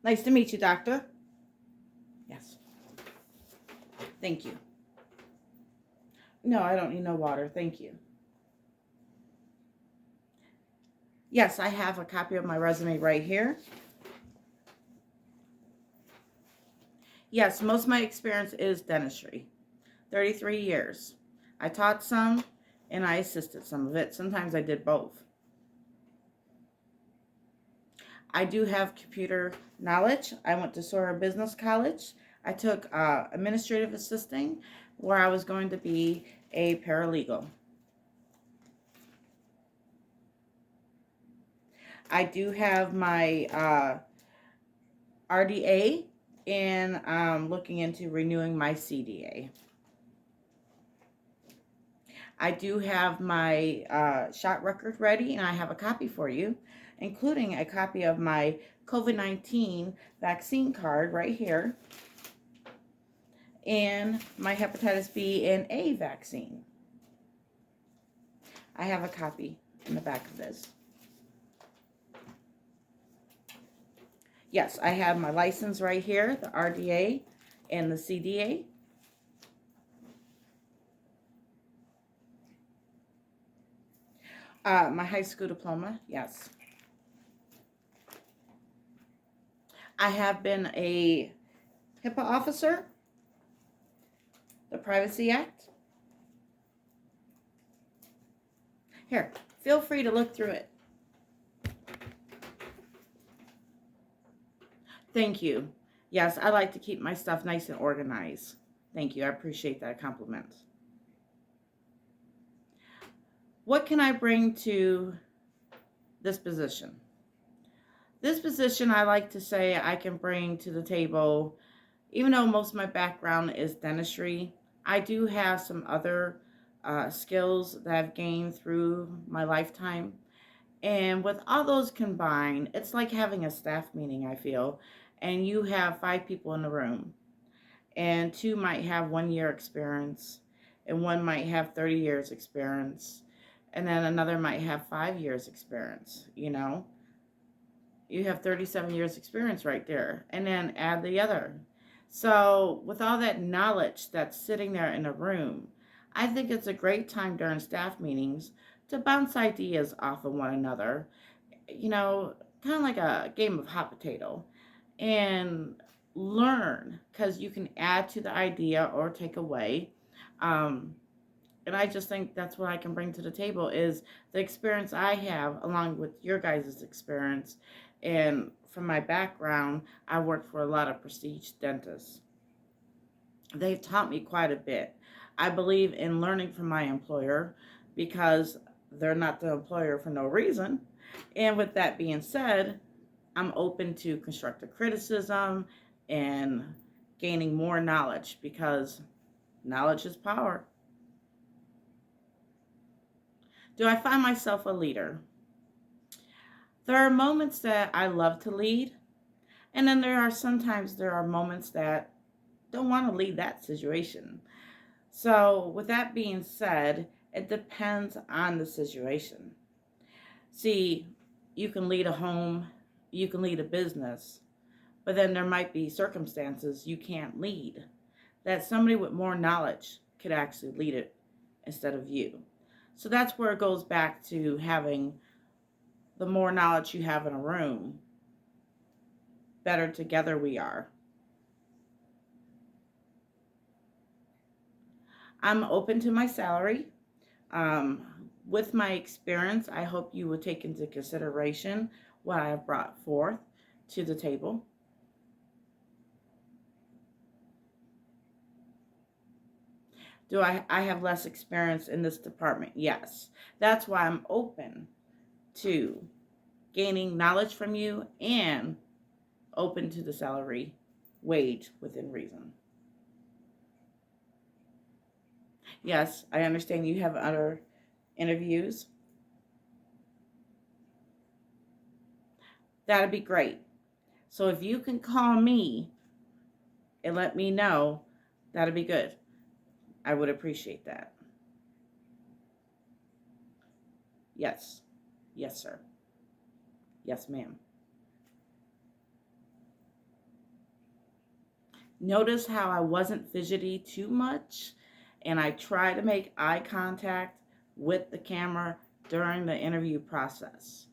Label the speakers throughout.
Speaker 1: Nice to meet you, doctor. Yes. Thank you. No, I don't need no water. Thank you. Yes, I have a copy of my resume right here. Yes, most of my experience is dentistry. 33 years. I taught some and I assisted some of it. Sometimes I did both. I do have computer knowledge. I went to Sora Business College. I took administrative assisting where I was going to be a paralegal. I do have my RDA and looking into renewing my CDA. I do have my shot record ready, and I have a copy for you, including a copy of my COVID-19 vaccine card right here, and my hepatitis B and A vaccine. I have a copy in the back of this. Yes, I have my license right here, the RDA and the CDA. My high school diploma, yes. I have been a HIPAA officer, the Privacy Act. Here, feel free to look through it. Thank you. Yes, I like to keep my stuff nice and organized. Thank you. I appreciate that compliment. What can I bring to this position? This position, I like to say I can bring to the table, even though most of my background is dentistry, I do have some other skills that I've gained through my lifetime. And with all those combined, it's like having a staff meeting, I feel. And you have 5 people in the room, and 2 might have 1 year experience, and 1 might have 30 years experience, and then another might have 5 years experience. You have 37 years experience right there, and then add the other. So with all that knowledge that's sitting there in a room, I think it's a great time during staff meetings to bounce ideas off of one another, kind of like a game of hot potato, and learn, because you can add to the idea or take away. Um, and I just think that's what I can bring to the table is the experience I have along with your guys' experience. And from my background, I worked for a lot of prestige dentists. They've taught me quite a bit. I believe in learning from my employer because they're not the employer for no reason. And with that being said, I'm open to constructive criticism and gaining more knowledge because knowledge is power. Do I find myself a leader? There are moments that I love to lead, and then there are moments that don't want to lead that situation. So, with that being said, it depends on the situation. See, you can lead a home, you can lead a business, but then there might be circumstances you can't lead, that somebody with more knowledge could actually lead it instead of you. So that's where it goes back to having the more knowledge you have in a room, better together we are. I'm open to my salary. With my experience, I hope you will take into consideration what I have brought forth to the table. I have less experience in this department? Yes. That's why I'm open to gaining knowledge from you and open to the salary wage within reason. Yes, I understand you have other interviews. That'd be great. So if you can call me and let me know, that'd be good. I would appreciate that. Yes. Yes, sir. Yes, ma'am. Notice how I wasn't fidgety too much, and I try to make eye contact with the camera during the interview process.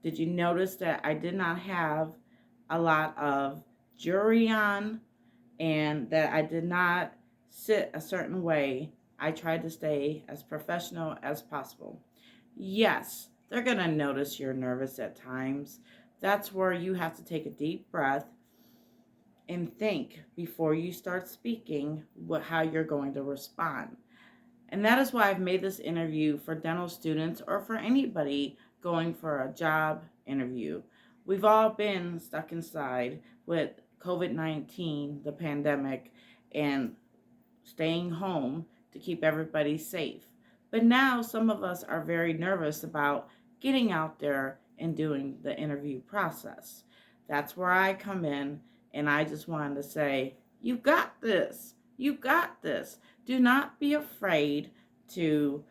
Speaker 1: Did you notice that I did not have a lot of jewelry on and that I did not sit a certain way? I tried to stay as professional as possible. Yes, they're going to notice you're nervous at times. That's where you have to take a deep breath and think before you start speaking how you're going to respond. And that is why I've made this interview for dental students or for anybody going for a job interview. We've all been stuck inside with COVID-19, the pandemic, and staying home to keep everybody safe. But now some of us are very nervous about getting out there and doing the interview process. That's where I come in, and I just wanted to say, you got this. You got this. Do not be afraid to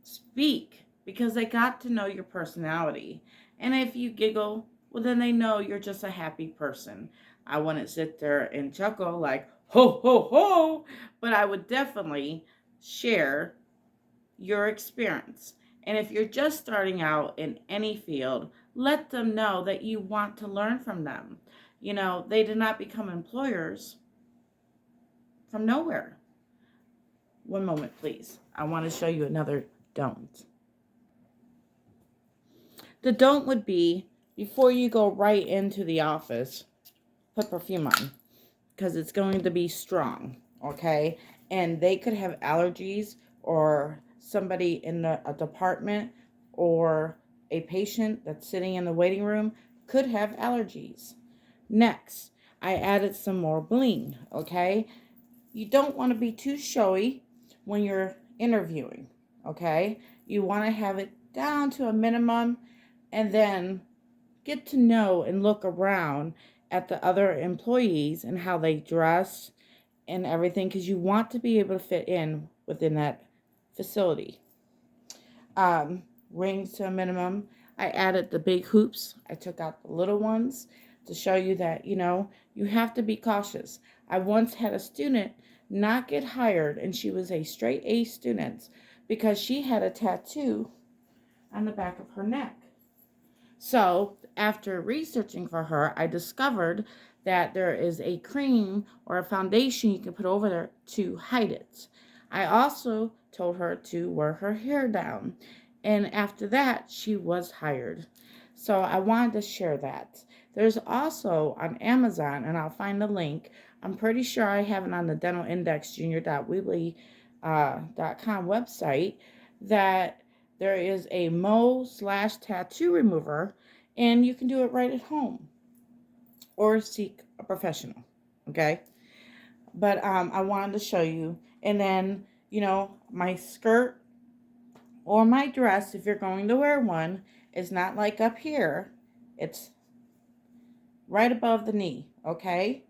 Speaker 1: speak because they got to know your personality. And if you giggle, well, then they know you're just a happy person. I wouldn't sit there and chuckle like, ho, ho, ho, but I would definitely share your experience. And if you're just starting out in any field, let them know that you want to learn from them. You know, they did not become employers from nowhere. One moment, please. I want to show you another don't. The don't would be, before you go right into the office, put perfume on because it's going to be strong, okay? And they could have allergies, or somebody in a department or a patient that's sitting in the waiting room could have allergies. Next, I added some more bling, okay? You don't want to be too showy when you're interviewing, okay? You want to have it down to a minimum and then get to know and look around at the other employees and how they dress and everything, because you want to be able to fit in within that facility. Rings to a minimum. I added the big hoops. I took out the little ones to show you that, you have to be cautious. I once had a student not get hired, and she was a straight A student because she had a tattoo on the back of her neck. So after researching for her, I discovered that there is a cream or a foundation you can put over there to hide it. I also told her to wear her hair down. And after that, she was hired. So I wanted to share that. There's also on Amazon, and I'll find the link. I'm pretty sure I have it on the dentalindexjunior.weebly.com website, that there is a mole/tattoo remover, and you can do it right at home or seek a professional, okay? But I wanted to show you. And then, my skirt or my dress, if you're going to wear one, is not like up here. It's right above the knee, okay?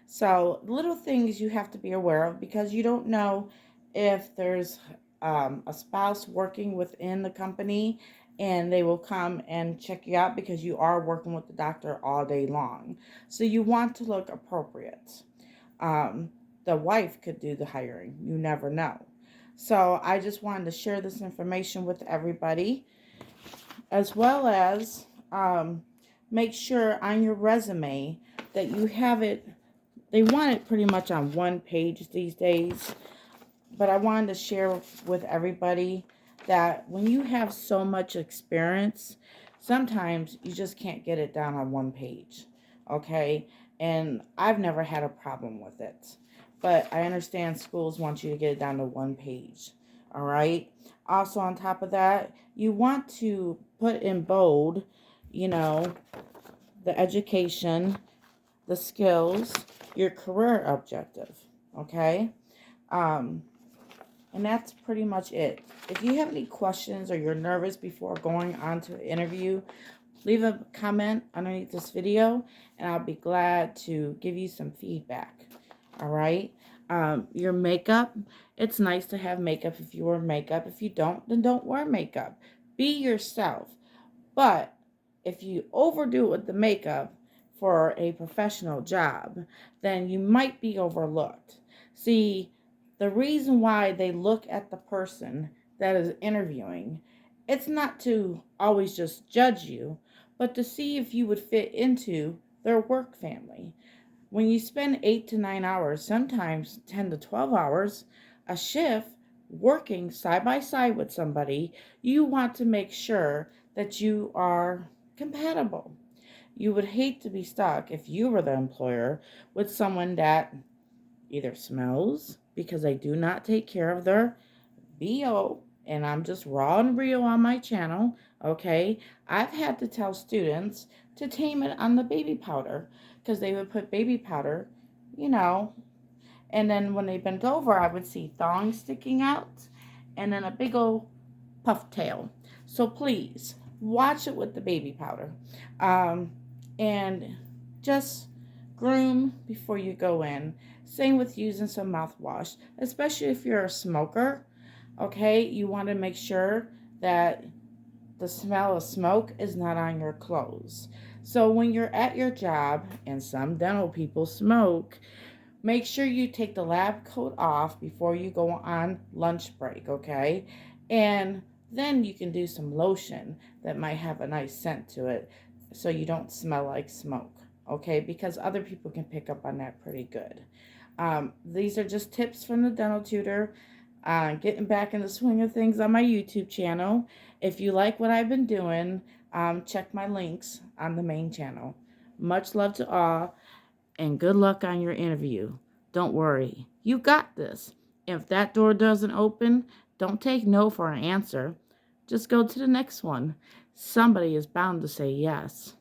Speaker 1: So little things you have to be aware of, because you don't know if there's a spouse working within the company, and they will come and check you out because you are working with the doctor all day long. So you want to look appropriate. The wife could do the hiring. You never know. So I just wanted to share this information with everybody, as well as make sure on your resume that you have it. They want it pretty much on one page these days. But I wanted to share with everybody that when you have so much experience, sometimes you just can't get it down on one page, okay? And I've never had a problem with it. But I understand schools want you to get it down to one page, all right? Also, on top of that, you want to put in bold, the education, the skills, your career objective, okay? And that's pretty much it. If you have any questions or you're nervous before going on to the interview, leave a comment underneath this video, and I'll be glad to give you some feedback. All right? Your makeup, it's nice to have makeup if you wear makeup. If you don't, then don't wear makeup. Be yourself. But if you overdo it with the makeup for a professional job, then you might be overlooked. See, the reason why they look at the person that is interviewing, it's not to always just judge you, but to see if you would fit into their work family. When you spend 8 to 9 hours, sometimes 10 to 12 hours a shift working side by side with somebody, you want to make sure that you are compatible. You would hate to be stuck if you were the employer with someone that either smells because they do not take care of their BO, and I'm just raw and real on my channel, okay? I've had to tell students to tame it on the baby powder because they would put baby powder, you know, and then when they bent over, I would see thongs sticking out and then a big old puff tail. So please watch it with the baby powder. And just groom before you go in. Same with using some mouthwash, especially if you're a smoker. Okay, you want to make sure that the smell of smoke is not on your clothes. So when you're at your job, and some dental people smoke, make sure you take the lab coat off before you go on lunch break, okay? And then you can do some lotion that might have a nice scent to it so you don't smell like smoke, okay? Because other people can pick up on that pretty good. These are just tips from the dental tutor. Getting back in the swing of things on my YouTube channel. If you like what I've been doing, check my links on the main channel. Much love to all, and good luck on your interview. Don't worry, you got this. If that door doesn't open, don't take no for an answer. Just go to the next one. Somebody is bound to say yes.